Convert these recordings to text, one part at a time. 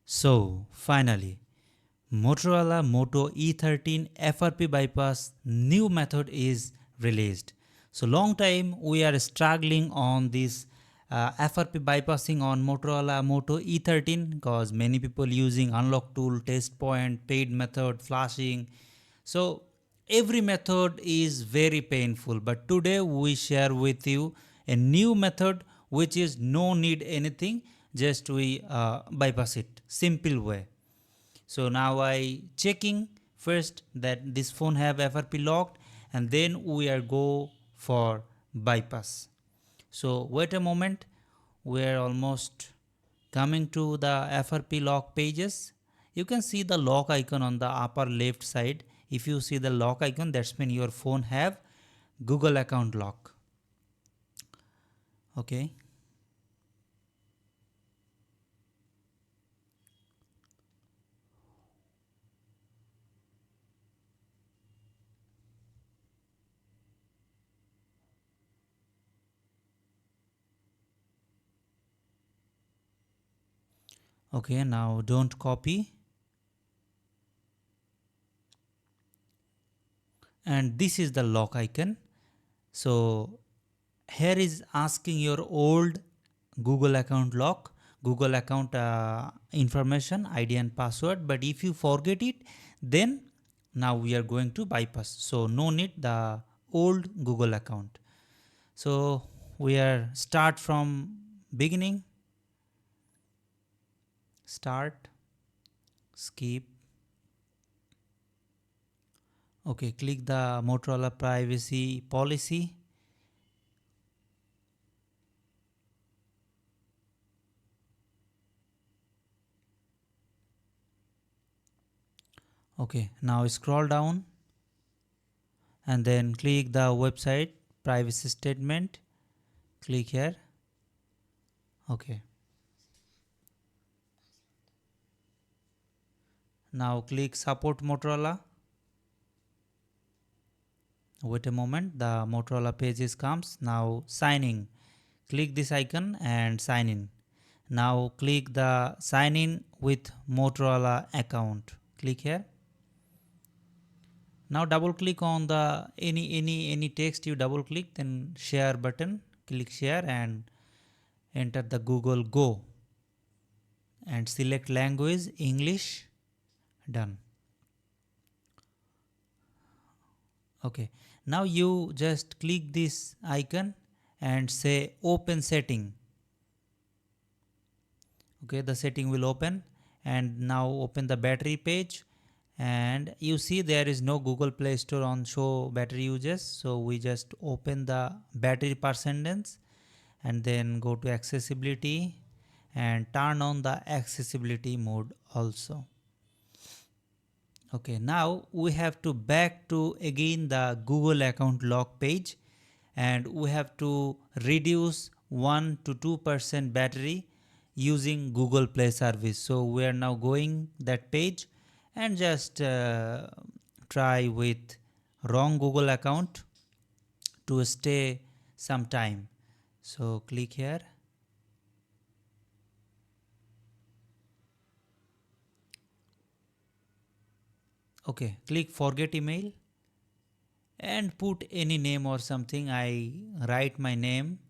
So finally, Motorola Moto E13 FRP bypass new method is released. So long time we are struggling on this FRP bypassing on Motorola Moto E13 because many people using unlock tool, test point, paid method, flashing. So every method is very painful, but today we share with you a new method which is no need anything, just we bypass it simple way. So now I checking first that this phone have FRP locked, and then we are go for bypass. So wait a moment, we are almost coming to the FRP lock pages. You can see the lock icon on the upper left side. If you see the lock icon, that's mean your phone have Google account lock. Okay. Okay, now don't copy, and this is the lock icon. So here is asking your old Google account lock, Google account information, ID and password. But if you forget it, then now we are going to bypass. So no need the old Google account. So we are start from beginning, start, skip. Okay, click the Motorola privacy policy. Okay, now scroll down and then click the website privacy statement. Click here. Okay. Now click support Motorola. Wait a moment, the Motorola pages comes. Now sign in. Click this icon and sign in. Now click the sign in with Motorola account. Click here. Now double click on the any text you double click, then share button. Click share and enter the Google Go and select language English. Done. Okay, now you just click this icon and say open setting. Okay, the setting will open, and now open the battery page, and you see there is no Google Play Store on show battery uses. So we just open the battery percentage and then go to accessibility and turn on the accessibility mode also. Okay, now we have to back to again the Google account lock page, and we have to reduce 1 to 2% battery using Google Play service. So we are now going that page and just try with wrong Google account to stay some time. So click here. Okay, click forget email and put any name or something. I write my name.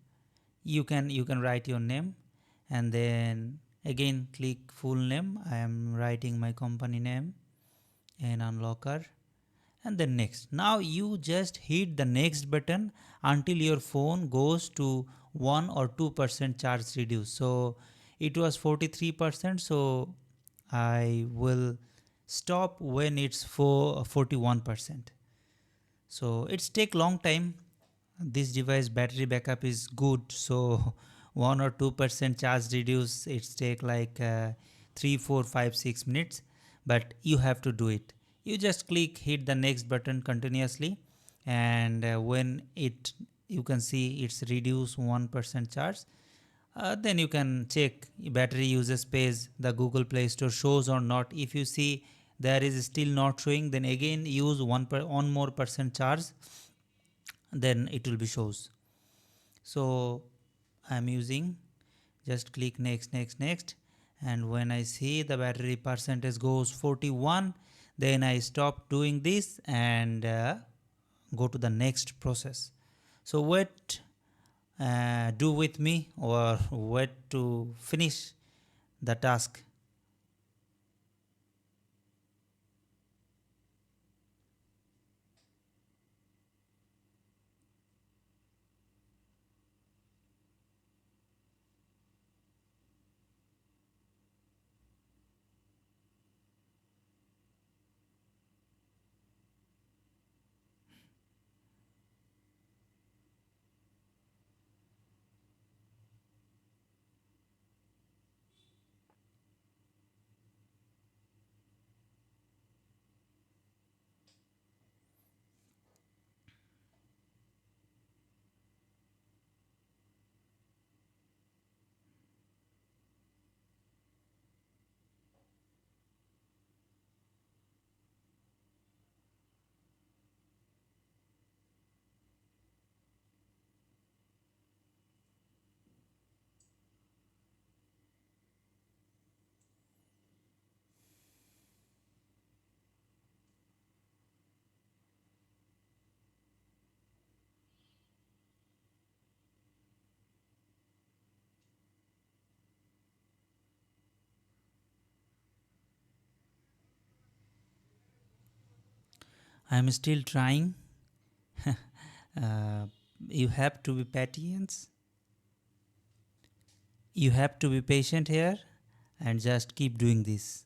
You can write your name, and then again click full name. I am writing my company name and unlocker, and then next. Now you just hit the next button until your phone goes to 1 or 2% charge reduce. So it was 43%, so I will stop when it's for 41%. So it's take long time. This device battery backup is good, so 1 or 2% charge reduce, it's take like 3 4 5 6 minutes, but you have to do it. You just click hit the next button continuously, and when it you can see it's reduce 1% charge, then you can check battery usage page the Google Play Store shows or not. If you see there is still not showing, then again use 1 more percent charge, then it will be shows. So I am using, just click next, next, next, and when I see the battery percentage goes 41, then I stop doing this and go to the next process. So wait, do with me or wait to finish the task. I am still trying. uh, you have to be patient. You have to be patient here and just keep doing this.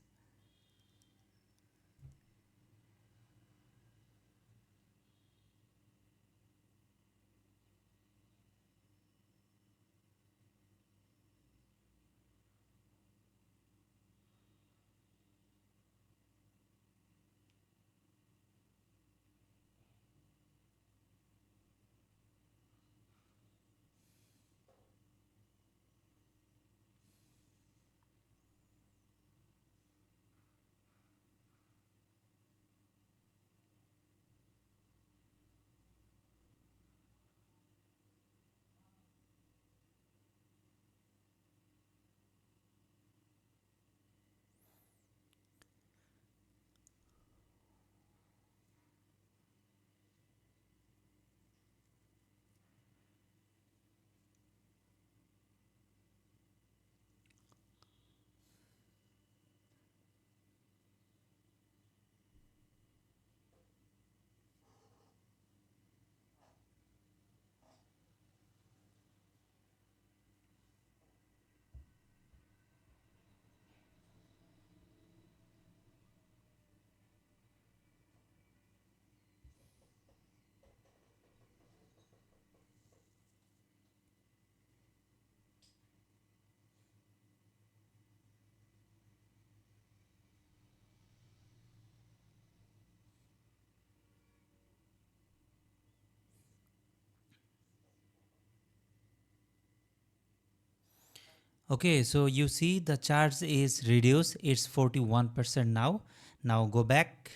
Okay, so you see the charge is reduced. It's 41% now. Now go back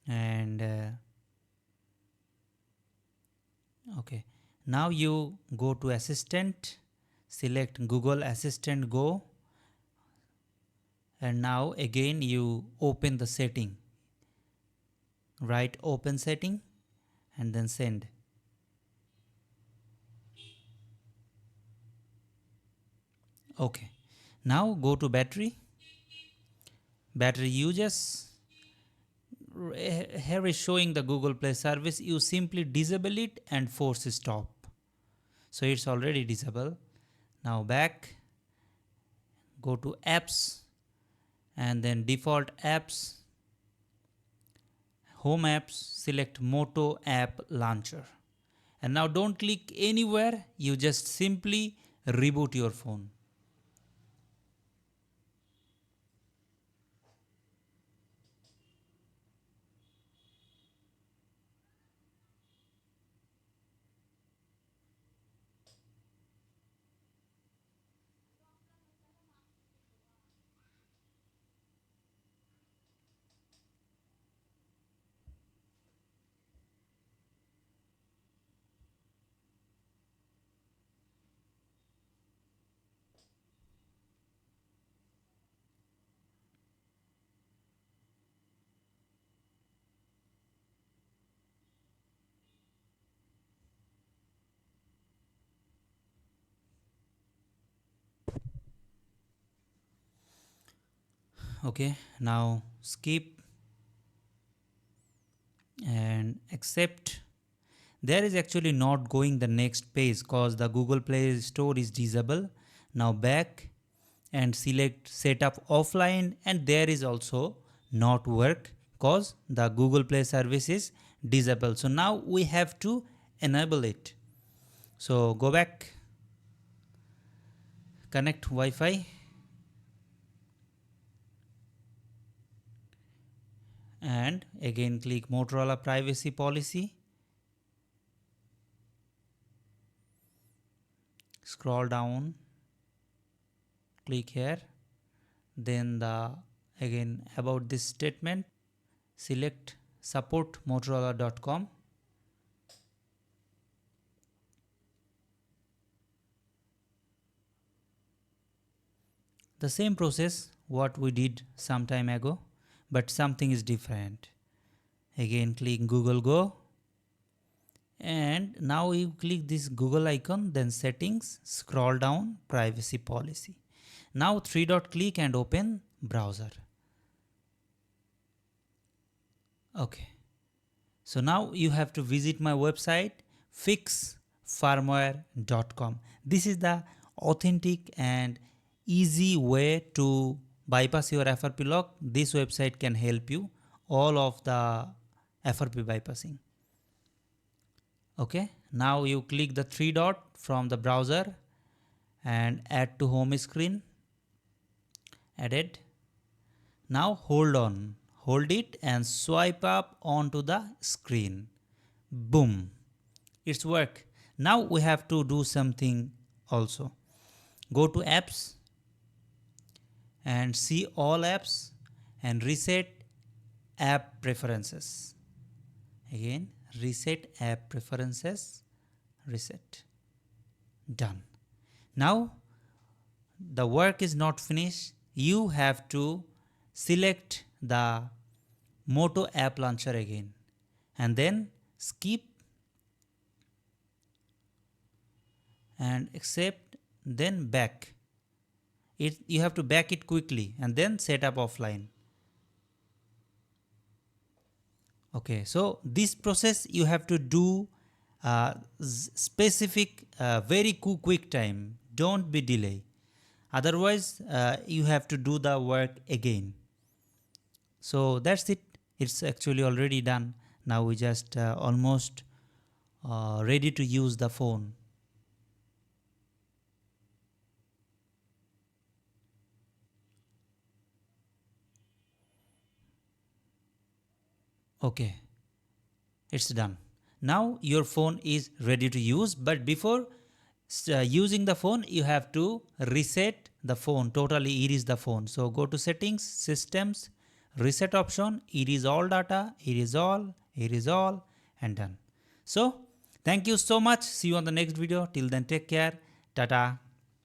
and okay. Now you go to Assistant, select Google Assistant Go, and now again you open the setting. Write open setting and then send. Okay. Now go to battery. Battery uses. Here is showing the Google Play service. You simply disable it and force stop. So it's already disabled. Now back, go to apps and then default apps, home apps, select Moto app launcher. And now don't click anywhere, you just simply reboot your phone. Okay, now skip and accept. There is actually not going the next page cause the Google Play Store is disabled. Now back and select setup offline, and there is also not work cause the Google Play service is disabled. So now we have to enable it. So go back, connect Wi-Fi, and again click Motorola privacy policy. Scroll down, click here, then the again about this statement, select support motorola.com. The same process what we did some time ago, but something is different. Again click Google Go, and now you click this Google icon, then settings, scroll down, privacy policy. Now three dot click and open browser. Okay, so now you have to visit my website fixfirmware.com. This is the authentic and easy way to bypass your FRP lock. This website can help you all of the FRP bypassing. Okay, now you click the three dot from the browser and add to home screen. Added. Now hold on, hold it and swipe up onto the screen. Boom, it's work. Now we have to do something also. Go to apps and see all apps and reset app preferences. Again, reset app preferences, reset. Done. Now the work is not finished. You have to select the Moto app launcher again and then skip and accept, then back. You have to back it quickly and then set up offline. Okay, so this process you have to do specific very quick time. Don't be delay. Otherwise you have to do the work again. So that's it. It's actually already done. Now we just almost ready to use the phone. Okay, it's done. Now your phone is ready to use, but before using the phone you have to reset the phone, totally erase the phone. So go to settings, systems, reset option, erase all data, erase all, and done. So thank you so much. See you on the next video. Till then, take care. Tata.